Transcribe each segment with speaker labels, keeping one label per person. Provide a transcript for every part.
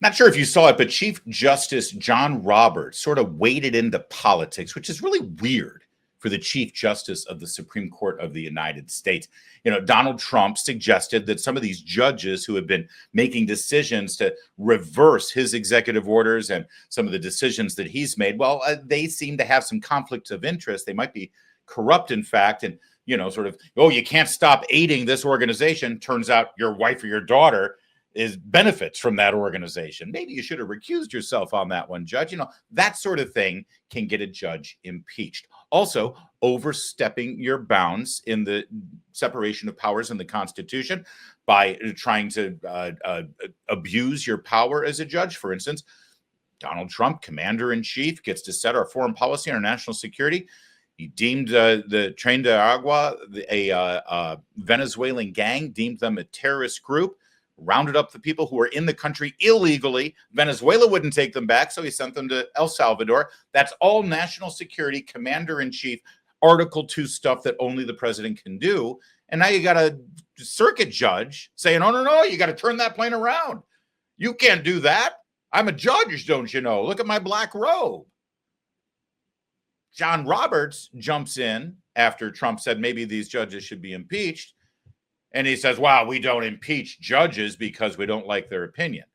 Speaker 1: Not sure if you saw it, but Chief Justice John Roberts sort of waded into politics, which is really weird for the Chief Justice of the Supreme Court of the United States. You know, Donald Trump suggested that some of these judges who have been making decisions to reverse his executive orders and some of the decisions that he's made, well, they seem to have some conflicts of interest. They might be corrupt, in fact, and, you know, sort of, oh, you can't stop aiding this organization. Turns out your wife or your daughter is benefits from that organization. Maybe you should have recused yourself on that one, Judge. You know, that sort of thing can get a judge impeached. Also, overstepping your bounds in the separation of powers in the Constitution by trying to abuse your power as a judge. For instance, Donald Trump, commander-in-chief, gets to set our foreign policy and our national security. He deemed the Tren de Agua, a Venezuelan gang, deemed them a terrorist group, rounded up the people who were in the country illegally. Venezuela wouldn't take them back, so he sent them to El Salvador. That's all national security, commander-in-chief, Article 2 stuff that only the president can do. And now you got a circuit judge saying, oh, no, you got to turn that plane around. You can't do that. I'm a judge, don't you know? Look at my black robe. John Roberts jumps in after Trump said maybe these judges should be impeached. And he says, wow, we don't impeach judges because we don't like their opinion.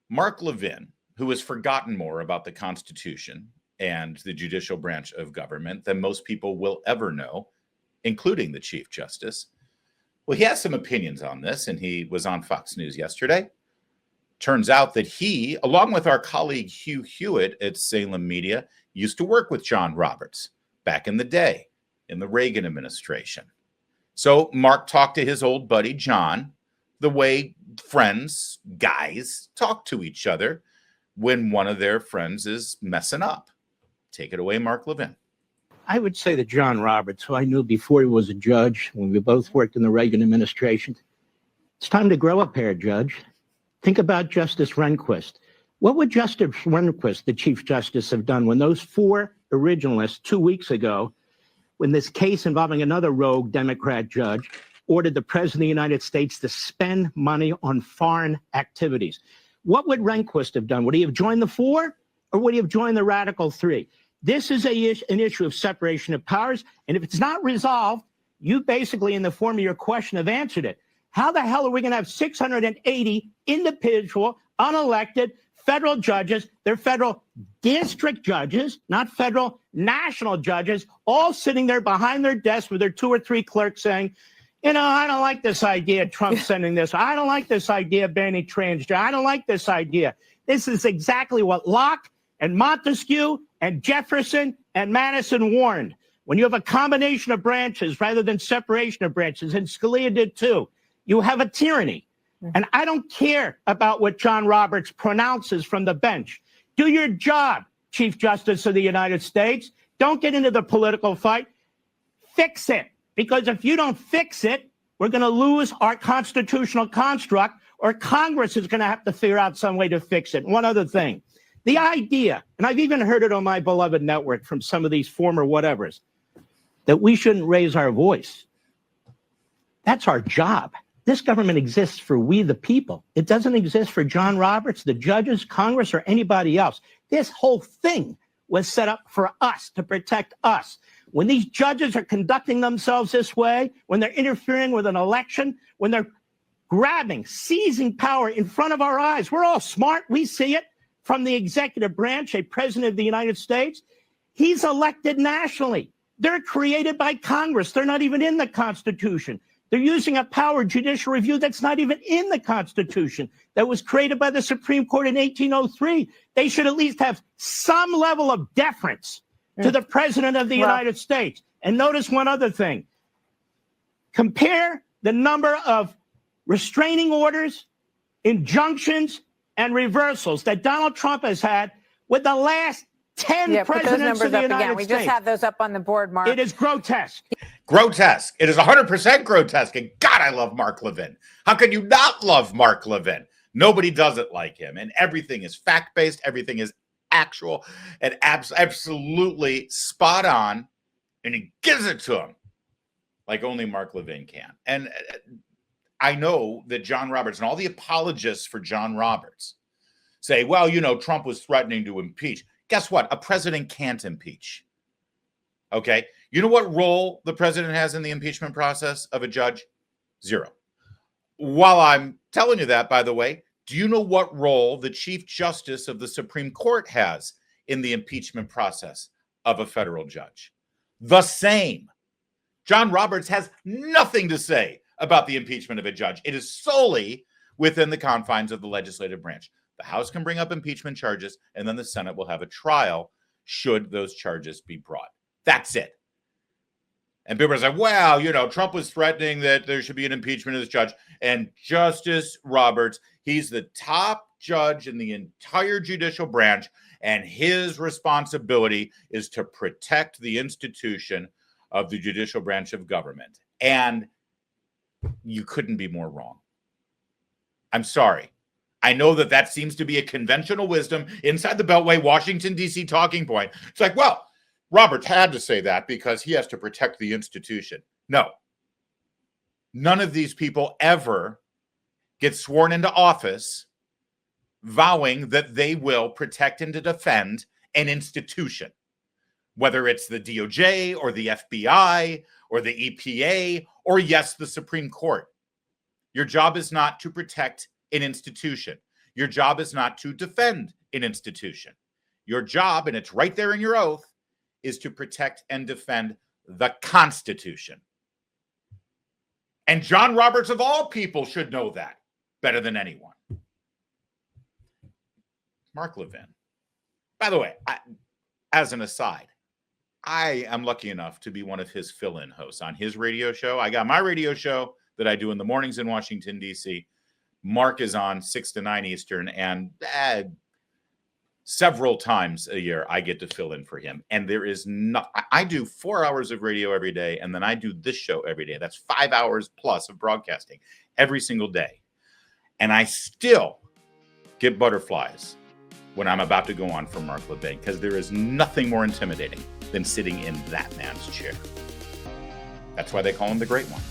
Speaker 1: Mark Levin, who has forgotten more about the Constitution and the judicial branch of government than most people will ever know, including the Chief Justice, well, he has some opinions on this, and he was on Fox News yesterday. Turns out that he, along with our colleague Hugh Hewitt at Salem Media, used to work with John Roberts back in the day in the Reagan administration. So Mark talked to his old buddy, John, the way friends, guys, talk to each other when one of their friends is messing up. Take it away, Mark Levin.
Speaker 2: I would say that John Roberts, who I knew before he was a judge, when we both worked in the Reagan administration, it's time to grow up here, Judge. Think about Justice Rehnquist. What would Justice Rehnquist, the Chief Justice, have done when those four originalists 2 weeks ago, when this case involving another rogue Democrat judge ordered the President of the United States to spend money on foreign activities? What would Rehnquist have done? Would he have joined the four, or would he have joined the radical three? This is an issue of separation of powers, and if it's not resolved, you basically, in the form of your question, have answered it. How the hell are we going to have 680 individual, unelected federal judges? They're federal district judges, not federal national judges, all sitting there behind their desks with their 2 or 3 clerks saying, you know, I don't like this idea, Trump sending this. I don't like this idea, banning transgender. I don't like this idea. This is exactly what Locke and Montesquieu and Jefferson and Madison warned. When you have a combination of branches rather than separation of branches, and Scalia did too, you have a tyranny. And I don't care about what John Roberts pronounces from the bench. Do your job, Chief Justice of the United States. Don't get into the political fight. Fix it. Because if you don't fix it, we're going to lose our constitutional construct, or Congress is going to have to figure out some way to fix it. One other thing. The idea, and I've even heard it on my beloved network from some of these former whatevers, that we shouldn't raise our voice. That's our job. This government exists for we the people. It doesn't exist for John Roberts, the judges, Congress, or anybody else. This whole thing was set up for us, to protect us. When these judges are conducting themselves this way, when they're interfering with an election, when they're grabbing, seizing power in front of our eyes, we're all smart. We see it from the executive branch, a president of the United States. He's elected nationally. They're created by Congress. They're not even in the Constitution. They're using a power, judicial review, that's not even in the Constitution, that was created by the Supreme Court in 1803. They should at least have some level of deference to the President of the United States. And notice one other thing. Compare the number of restraining orders, injunctions, and reversals that Donald Trump has had with the last 10 presidents of the United States.
Speaker 3: We just have those up on the board, Mark.
Speaker 2: It is grotesque.
Speaker 1: Grotesque. It is 100% grotesque. And God, I love Mark Levin. How can you not love Mark Levin? Nobody does it like him. And everything is fact-based. Everything is actual and absolutely spot on. And he gives it to him like only Mark Levin can. And I know that John Roberts and all the apologists for John Roberts say, well, you know, Trump was threatening to impeach. Guess what? A president can't impeach. Okay. You know what role the president has in the impeachment process of a judge? Zero. While I'm telling you that, by the way, do you know what role the Chief Justice of the Supreme Court has in the impeachment process of a federal judge? The same. John Roberts has nothing to say about the impeachment of a judge. It is solely within the confines of the legislative branch. The House can bring up impeachment charges, and then the Senate will have a trial should those charges be brought. That's it. And people are saying, well, you know, Trump was threatening that there should be an impeachment of this judge. And Justice Roberts, he's the top judge in the entire judicial branch, and his responsibility is to protect the institution of the judicial branch of government. And you couldn't be more wrong. I'm sorry. I know that that seems to be a conventional wisdom inside the Beltway, Washington, D.C. talking point. It's like, well, Roberts had to say that because he has to protect the institution. No. None of these people ever get sworn into office vowing that they will protect and to defend an institution, whether it's the DOJ or the FBI or the EPA or, yes, the Supreme Court. Your job is not to protect an institution. Your job is not to defend an institution. Your job, and it's right there in your oath, is to protect and defend the Constitution. And John Roberts, of all people, should know that better than anyone. Mark Levin. By the way, as an aside, I am lucky enough to be one of his fill-in hosts on his radio show. I got my radio show that I do in the mornings in Washington, D.C. Mark is on 6 to 9 Eastern, and several times a year I get to fill in for him. And there is not, I do 4 hours of radio every day, and then I do this show every day. That's 5 hours plus of broadcasting every single day. And I still get butterflies when I'm about to go on for Mark Levin, because there is nothing more intimidating than sitting in that man's chair. That's why they call him the Great One.